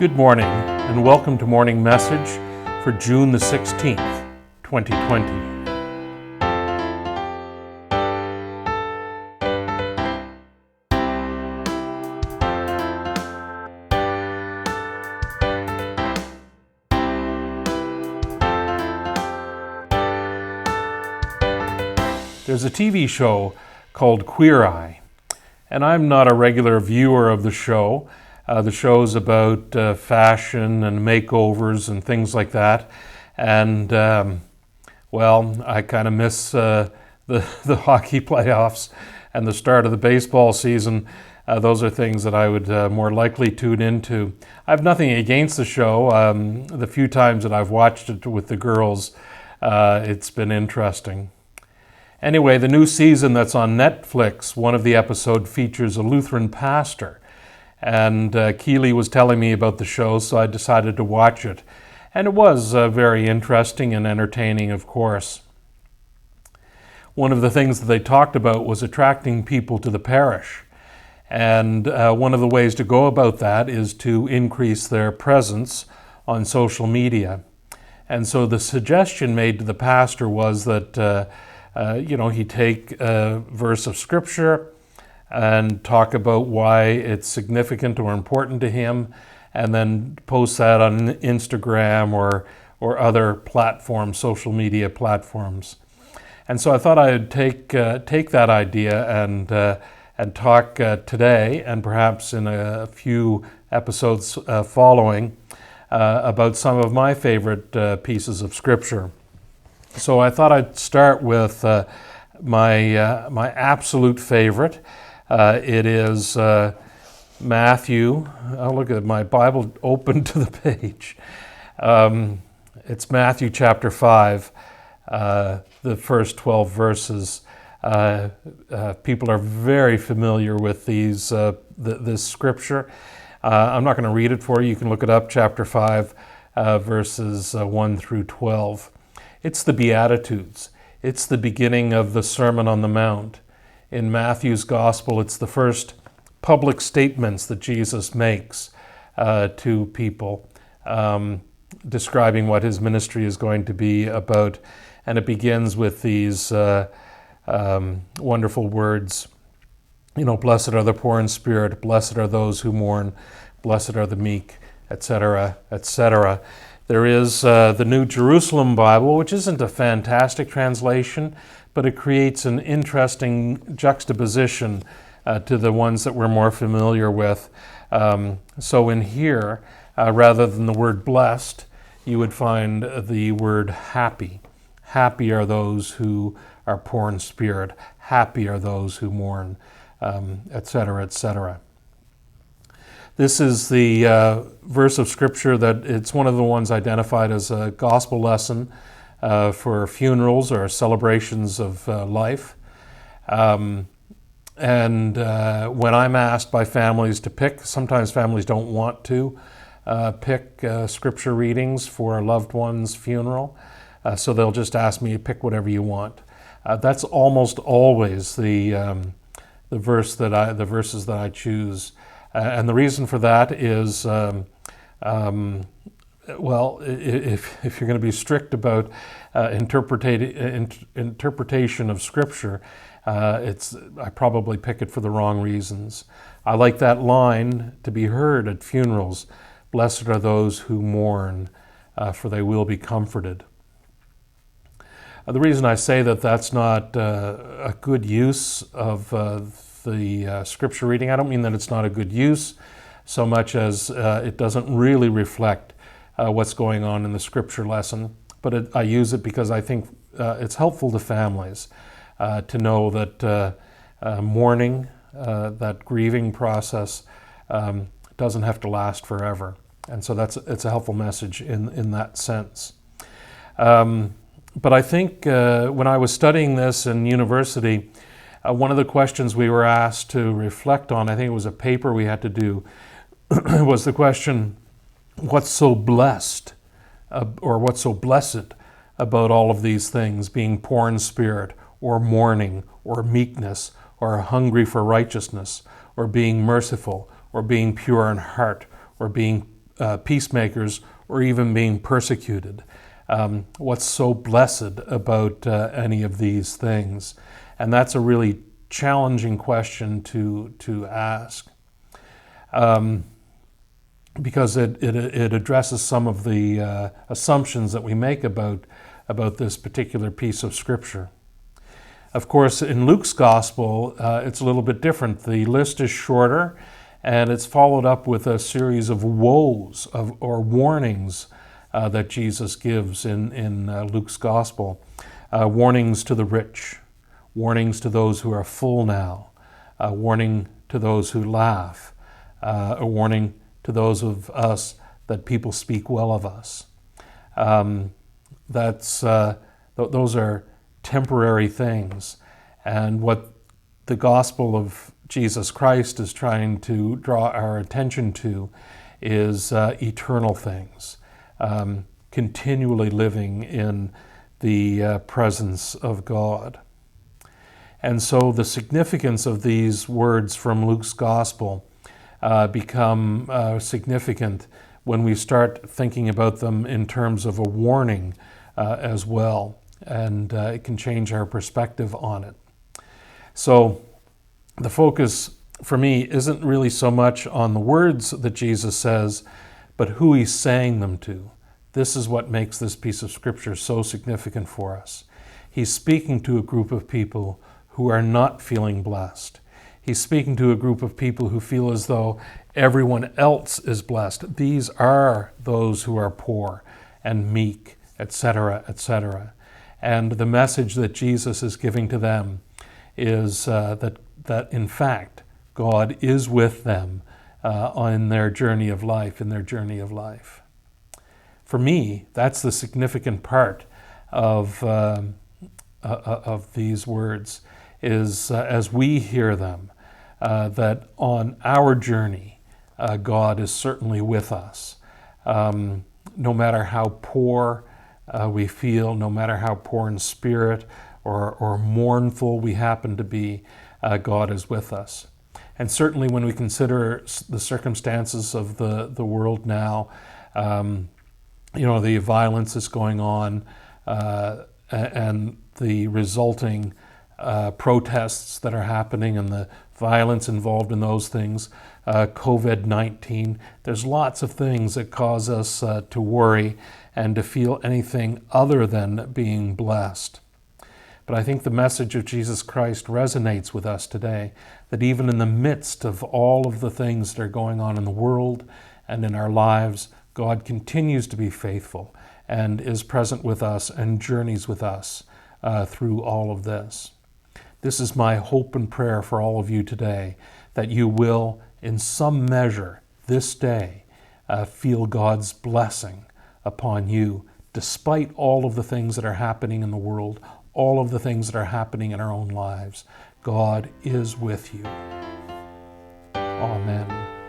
Good morning, and welcome to Morning Message for June the 16th, 2020. There's a TV show called Queer Eye, and I'm not a regular viewer of the show. The show's about fashion and makeovers and things like that. And, I kind of miss the hockey playoffs and the start of the baseball season. Those are things that I would more likely tune into. I have nothing against the show. The few times that I've watched it with the girls, it's been interesting. Anyway, the new season that's on Netflix, one of the episodes features a Lutheran pastor. And Keely was telling me about the show, so I decided to watch it. And it was very interesting and entertaining, of course. One of the things that they talked about was attracting people to the parish. And one of the ways to go about that is to increase their presence on social media. And so the suggestion made to the pastor was that, he take a verse of Scripture and talk about why it's significant or important to him, and then post that on Instagram or other platforms, social media platforms. And so I thought I'd take that idea and talk today, and perhaps in a few episodes following, about some of my favorite pieces of Scripture. So I thought I'd start with my absolute favorite. It is Matthew. I'll look at my Bible open to the page. It's Matthew chapter 5, the first 12 verses. People are very familiar with this scripture. I'm not going to read it for you. You can look it up, chapter 5, verses 1 through 12. It's the Beatitudes. It's the beginning of the Sermon on the Mount. In Matthew's Gospel, it's the first public statements that Jesus makes to people, describing what his ministry is going to be about. And it begins with these wonderful words. Blessed are the poor in spirit, blessed are those who mourn, blessed are the meek, etc., etc. There is the New Jerusalem Bible, which isn't a fantastic translation, but it creates an interesting juxtaposition to the ones that we're more familiar with. So in here, rather than the word blessed, you would find the word happy. Happy are those who are poor in spirit. Happy are those who mourn, etc., etc. This is the verse of Scripture that it's one of the ones identified as a gospel lesson for funerals or celebrations of life. And when I'm asked by families to pick, sometimes families don't want to pick scripture readings for a loved one's funeral, so they'll just ask me to pick whatever you want. That's almost always the verses that I choose, and the reason for that is. If you're going to be strict about interpretation of Scripture, I probably pick it for the wrong reasons. I like that line to be heard at funerals: "Blessed are those who mourn, for they will be comforted." The reason I say that that's not a good use of the Scripture reading, I don't mean that it's not a good use, so much as it doesn't really reflect what's going on in the scripture lesson, but I use it because I think it's helpful to families to know that mourning, that grieving process, doesn't have to last forever, and so it's a helpful message in that sense. But I think when I was studying this in university, one of the questions we were asked to reflect on, I think it was a paper we had to do, was the question, what's so blessed or what's so blessed about all of these things, being poor in spirit or mourning or meekness or hungry for righteousness or being merciful or being pure in heart or being peacemakers or even being persecuted. What's so blessed about any of these things? And that's a really challenging question to ask, because it addresses some of the assumptions that we make about this particular piece of Scripture. Of course, in Luke's Gospel, it's a little bit different. The list is shorter, and it's followed up with a series of woes or warnings that Jesus gives in Luke's Gospel. Warnings to the rich, warnings to those who are full now, a warning to those who laugh, a warning to those of us that people speak well of us. Those are temporary things. And what the gospel of Jesus Christ is trying to draw our attention to is eternal things, continually living in the presence of God. And so the significance of these words from Luke's gospel become significant when we start thinking about them in terms of a warning as well, and it can change our perspective on it. So the focus for me isn't really so much on the words that Jesus says, but who he's saying them to. This is what makes this piece of Scripture so significant for us. He's speaking to a group of people who are not feeling blessed. He's speaking to a group of people who feel as though everyone else is blessed. These are those who are poor and meek, etc., etc. And the message that Jesus is giving to them is that in fact God is with them on their journey of life, For me, that's the significant part of these words, is as we hear them, that on our journey, God is certainly with us. No matter how poor we feel, no matter how poor in spirit or mournful we happen to be, God is with us. And certainly when we consider the circumstances of the world now, the violence that's going on and the resulting protests that are happening and the violence involved in those things, COVID-19. There's lots of things that cause us to worry and to feel anything other than being blessed. But I think the message of Jesus Christ resonates with us today, that even in the midst of all of the things that are going on in the world and in our lives, God continues to be faithful and is present with us and journeys with us through all of this. This is my hope and prayer for all of you today, that you will, in some measure, this day, feel God's blessing upon you, despite all of the things that are happening in the world, all of the things that are happening in our own lives. God is with you. Amen.